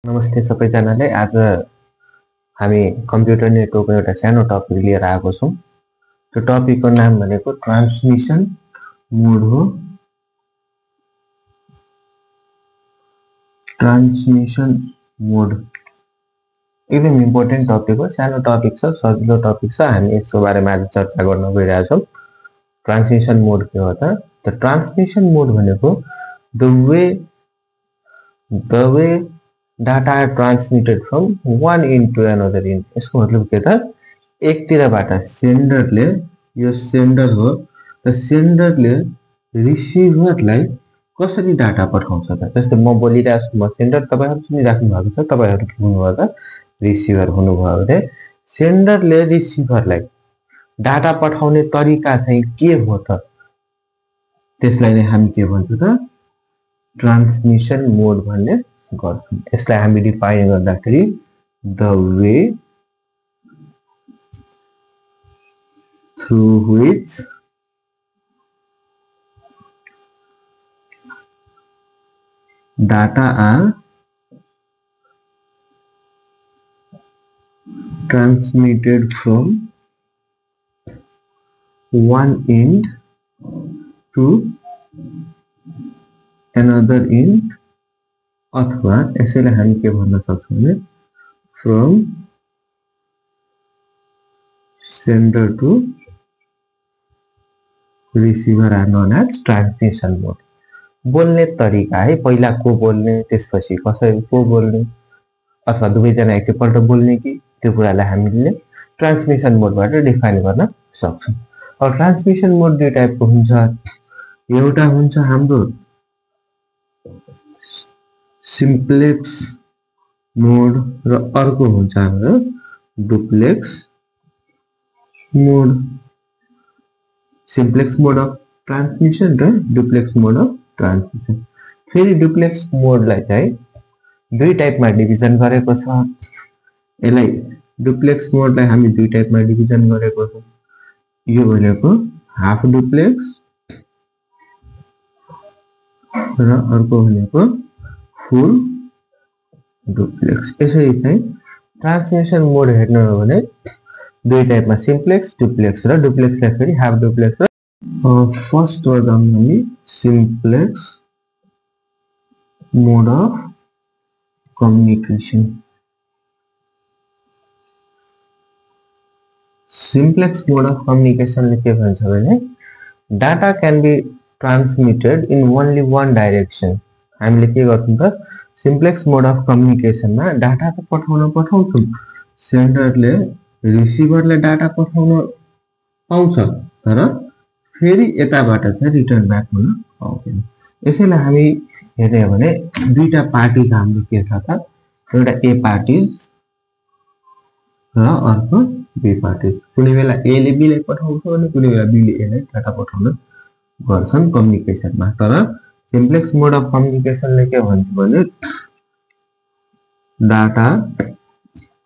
नमस्ते सबैजनालाई। आज हामी कम्प्युटर नेटवर्कको एउटा सानो टपिक लिएर आएको छौँ। त्यो टपिकको नाम भनेको ट्रान्समिसन मोड हो। ट्रान्समिसन मोड एकदम इम्पोर्टेन्ट टपिक हो। सानो टपिक छ, सजिलो टपिक छ। हामी यसको बारेमा आज चर्चा गर्न गइरहेछौँ। ट्रान्समिसन मोड के हो त? द ट्रान्समिसन मोड भनेको the way data are transmitted from one end to another end। यसको मतलब के त? एकतिरबाट सेन्डरले, यो सेन्डर हो, त सेन्डरले रिसिभरलाई कसरी डाटा पठाउँछ त? जस्तै म बोलिरहेको छु, म सेन्डर, तपाईहरु सुनिराख्नु भएको छ, तपाईहरु के हुनुभयो त? रिसिभर हुनुभयो भने सेन्डरले रिसिभरलाई डाटा पठाउने तरिका चाहिँ के हो त? त्यसलाई नै हामी के भन्छौँ त? ट्रान्समिसन मोड भन्ने गर्छौं। यसलाई हामी डिफाइन गर्दाखेरि the way through which data are transmitted from one end to another end, अथवा यसैलाई हामी के भन्न सक्छौँ भने from sender to receiver are known as transmission mode. बोल्ने तरिका है, पहिला को बोल्ने, त्यसपछि कसरी को बोल्ने, अथवा दुवैजना एकैपल्ट बोल्ने कि, त्यो कुरालाई हामीले ट्रान्समिसन मोडबाट डिफाइन गर्न सक्छौँ। अब ट्रान्समिसन मोड दुई टाइपको हुन्छ। एउटा हुन्छ हाम्रो सिम्प्लेक्स मोड र अर्को हुन्छ हाम्रो duplex mode. Simplex mode of transmission र डुप्लेक्स मोड अफ ट्रान्समिसन। फेरि डुप्लेक्स मोडलाई चाहिँ दुई टाइपमा डिभिजन गरेको छ। यसलाई डुप्लेक्स मोडलाई हामी दुई टाइपमा डिभिजन गरेको छौँ। यो भनेको हाफ डुप्लेक्स र अर्को भनेको फुल डुप्लेक्स। यसरी चाहिँ ट्रान्समिसन मोड हेर्नु हो भने दुई टाइपमा सिम्प्लेक्स, डुप्लेक्स र डुप्लेक्सलाई फेरि हाफ डुप्लेक्स र फर्स्ट मा जाउँ हामी simplex mode of communication. Simplex mode of कम्युनिकेसनले के भन्छ भने data can be transmitted in only one direction. हामीले के गर्छौँ त? सिम्प्लेक्स मोड अफ कम्युनिकेसनमा डाटा त पठाउँछौँ, सेन्डरले रिसिभरले डाटा पठाउन पाउँछ, तर फेरि यताबाट चाहिँ रिटर्न ब्याक हुन पाउँदैन। यसैलाई हामी हेर्ने हो भने दुईटा पार्टिज हाम्रो के छ त? एउटा ए पार्टिज र अर्को बी पार्टिज। कुनै बेला ए ले बी लाई पठाउँछ भने कुनै बेला बी ले ए लाई डाटा पठाउन गर्छन् कम्युनिकेसनमा। तर सिम्प्लेक्स मोड अफ कम्युनिकेसनले के भन्छ भने data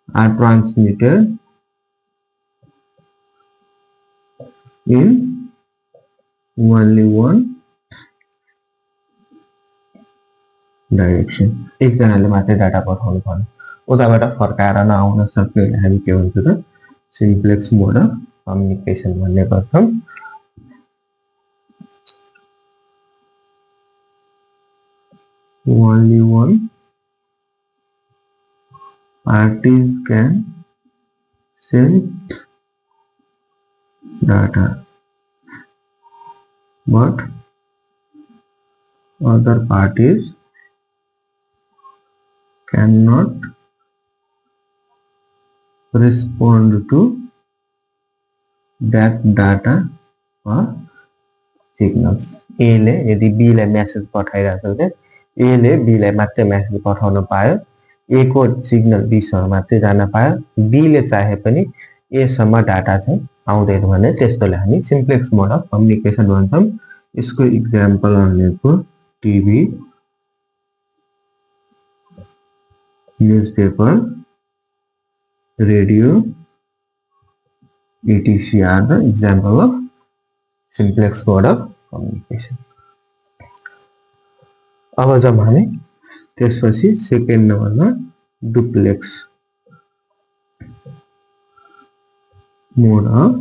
are transmitted in only one direction. एकजनाले मात्रै डाटा पठाउनु पर्ने, उताबाट फर्काएर नआउन सक्ने हामी के भन्छौँ त? सिम्प्लेक्स मोड अफ कम्युनिकेसन भन्ने गर्छौँ। Only one parties can send data, but other parties cannot respond to that data or signals। ए ले यदि बी लाई मेसेज पठाइरहेको छ, ए ले बी लाई मात्रै मेसेज पठाउन पायो, ए को सिग्नल बी सम्म मात्रै जान पायो, बी ले चाहे पनि ए सम्म डाटा चाहिँ आउँदैन भने त्यस्तोलाई हामी सिम्प्लेक्स मोड अफ कम्युनिकेसन भन्छौँ। यसको इक्जाम्पल भनेको TV, newspaper, radio, etc are the example of simplex mode of communication। अब जब हामी त्यसपछि सेकेन्ड नम्बरमा duplex mode of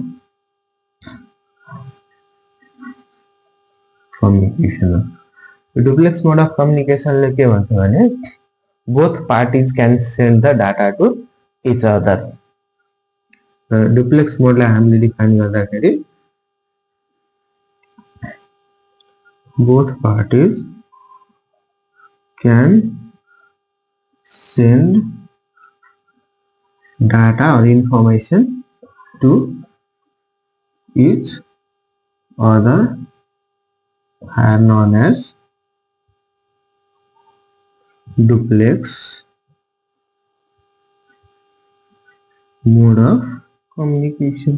communication duplex mode of कम्युनिकेसनले के भन्छ भने both parties can send the data to each other duplex मोडलाई हामीले डिफाइन गर्दाखेरि both parties can send data or information to each other are known as duplex mode of communication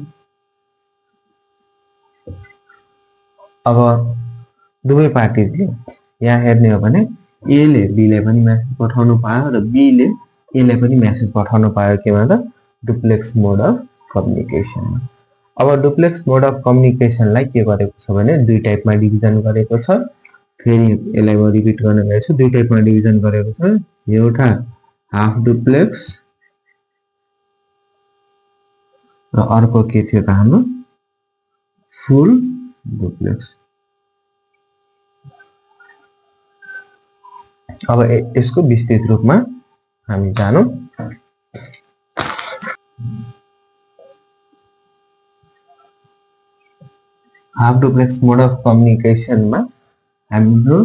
अब दुवै पार्टीले यहाँ हेर्ने हो भने ए ले बी ले पनि मेसेज पठाउनु पायो र बी ले ए ले पनि मेसेज पठाउनु पायो के भन्छ डुप्लेक्स मोड अफ कम्युनिकेसन अब डुप्लेक्स मोड अफ कम्युनिकेसनलाई के गरेको छ भने दुई टाइपमा डिभिजन गरेको छ फेरि यसलाई म रिपिट गर्न गएछु दुई टाइपमा डिभिजन गरेको छ एउटा हाफ डुप्लेक्स र अर्को के थियो त हाम्रो फुल डुप्लेक्स अब यसको विस्तृत रूपमा हामी जानौं half duplex mode of communication में हाम्रो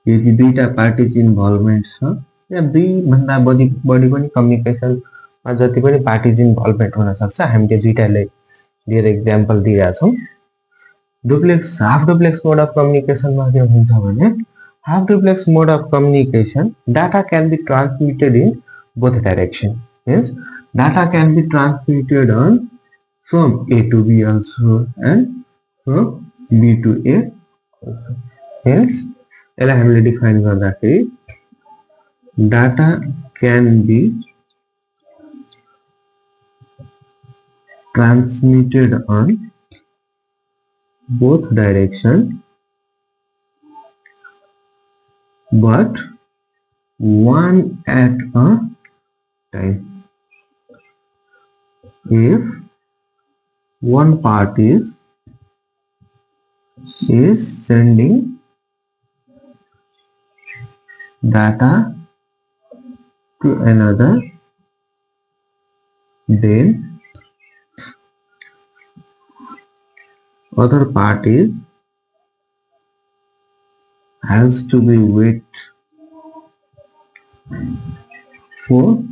यदि दुईटा पार्टीज इन्भल्भमेन्ट छ या दुई भन्दा बढी पनि कम्युनिकेसन मा जति पनि पार्टीज इन्भल्भमेन्ट हुन सक्छ हामीले दुईटाले लिएर एक्जाम्पल दिइरा छौं duplex half duplex mode of communication मा के हुन्छ भने half duplex mode of communication data can be transmitted in both direction means data can be transmitted on from A to B also and from B to A also. Hence, यसलाई हामीले define गर्दाखेरि data can be transmitted on both direction but one at a time. If one party is sending data to another, then other parties has to be wait for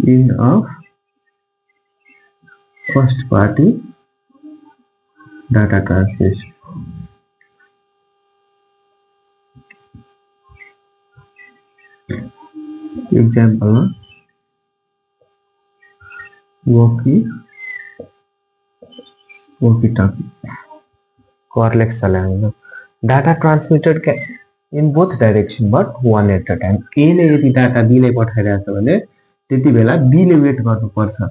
end of first party data transmission. Example walkie talkie correlax चलाएंगे data transmitted in both direction but one at a time A ले यदि data B ले पठाइरहेछ भने त्यति बेला B ले weight गर्नुपर्छ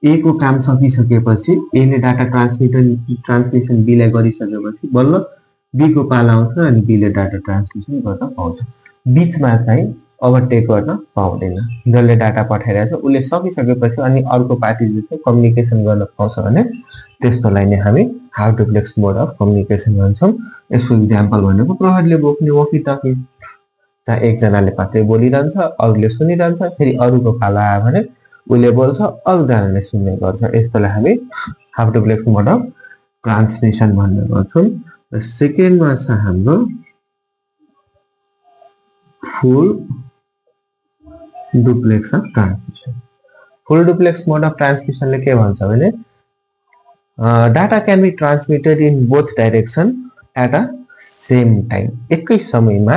A को काम सकिसकेपछि A ले डाटा ट्रान्समिसन B लाई गरिसकेपछि बल्ल B को पाला आउँछ अनि B ले डाटा ट्रान्समिसन गर्न पाउँछ बीचमा चाहिँ ओभरटेक गर्न पाउँदैन जसले डाटा पठाइरहेछ उले सकिसकेपछि अनि अर्को पार्टीले चाहिँ कम्युनिकेसन गर्न पाउँछ भने त्यस्तोलाई नै हामी half duplex mode of communication भन्छौं यसको एक्जाम्पल भनेको प्रहरीले बोक्ने वकी टकी जहाँ एकजनाले मात्रै बोलिरहन्छ अरूले सुनिरहन्छ फेरि अरूको पाला आयो भने उले बोल्छ अरु जनाले सुन्ने गर्छ यस्तोलाई हामी half duplex mode of transmission भन्ने गर्छौं र सेकेन्डमा छ हाम्रो full duplex of transmission full duplex mode of ट्रान्समिसनले के भन्छ भने data can be transmitted in both direction at a same time एकै समयमा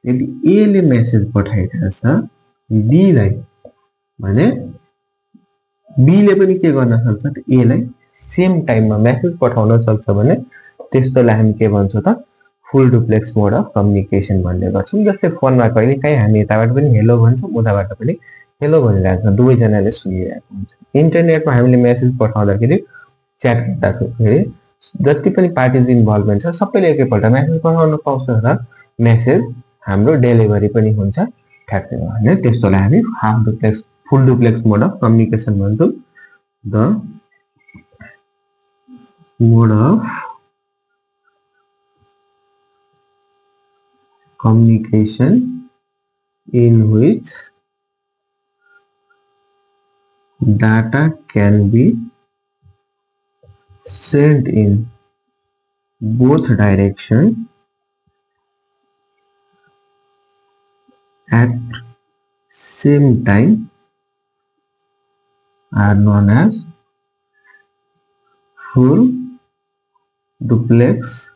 यदि A ले मेसेज पठाइरहेछ B लाई भने B ले पनि के गर्न सक्छ त A लाई सेम टाइममा मेसेज पठाउन सक्छ भने त्यस्तोलाई हामी के भन्छौं त फुल डुप्लेक्स मोड अफ कम्युनिकेसन भन्ने गर्छौं जस्तै फोनमा कहिलेकाहीँ हामी यताबाट पनि हेलो भन्छौं उताबाट पनि हेलो भनिरहेछ दुवै जनाले सुनिरहेको हुन्छ इन्टरनेटमा हामीले मेसेज पठाउँदाखेरि च्याट गर्दाखेरि जति पनि पार्टीज इन्भल्भमेन्ट छ सबैले एकैपल्ट मेसेज पठाउन पाउँछ र मेसेज हाम्रो डेलिभरी पनि हुन्छ ठ्याक्कै हैन त्यस्तोलाई हामी half duplex full duplex mode of communication भन्छौं the mode of communication in which data can be sent in both directions at same time are known as full duplex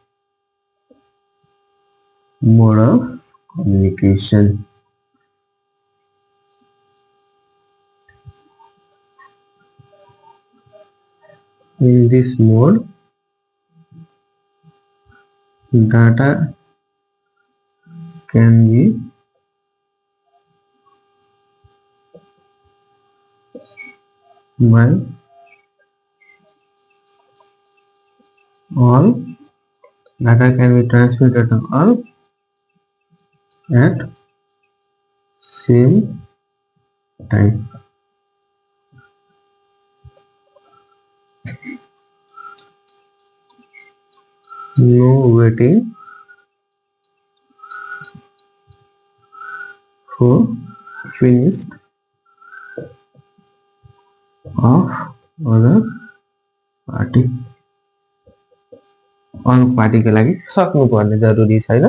mode of communication. In this mode, data can be by all data can be transmitted to all at same time. No waiting for finished of other party. अरू पार्टीको लागि सक्नु पर्ने जरुरी छैन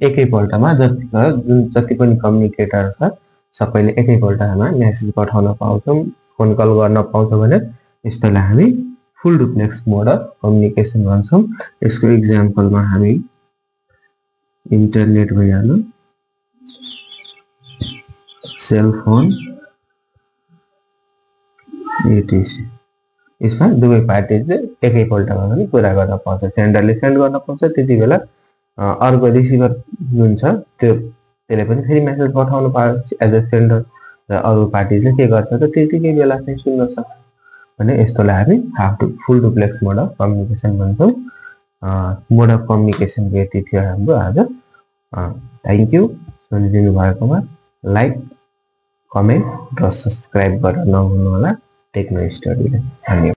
एकैपल्टमा जति पनि communicator छ सबैले एकैपल्टमा मेसेज पठाउन पाउँछौं फोन कल गर्न पाउँछौं भने यस्तोलाई हामी फुल डुप्लेक्स मोड अफ कम्युनिकेसन भन्छौं यसको एक्जाम्पलमा हामी इन्टरनेट भइहाल्यो सेल फोन एटीसी यसमा दुवै पार्टीले एकैपल्टमा पनि कुरा गर्न पाउँछ सेन्डरले सेन्ड गर्न पाउँछ त्यतिबेला अर्को रिसिभर हुन्छ त्यसले पनि फेरि मेसेज पठाउन पाउँछ एज अ सेन्डर र अरु पार्टीले के गर्छ त त्यतिकै बेला चाहिँ सुन्न सक्छ भने यस्तोलाई हामी half to full duplex mode of communication भन्छौं मोड अफ कम्युनिकेसन यति थियो हाम्रो आज थ्यांक यू सुनिदिनु भएकोमा लाइक कमेन्ट र सब्स्क्राइब गर्न नभुल्नु होला टेक्नो स्टडीले धन्यवाद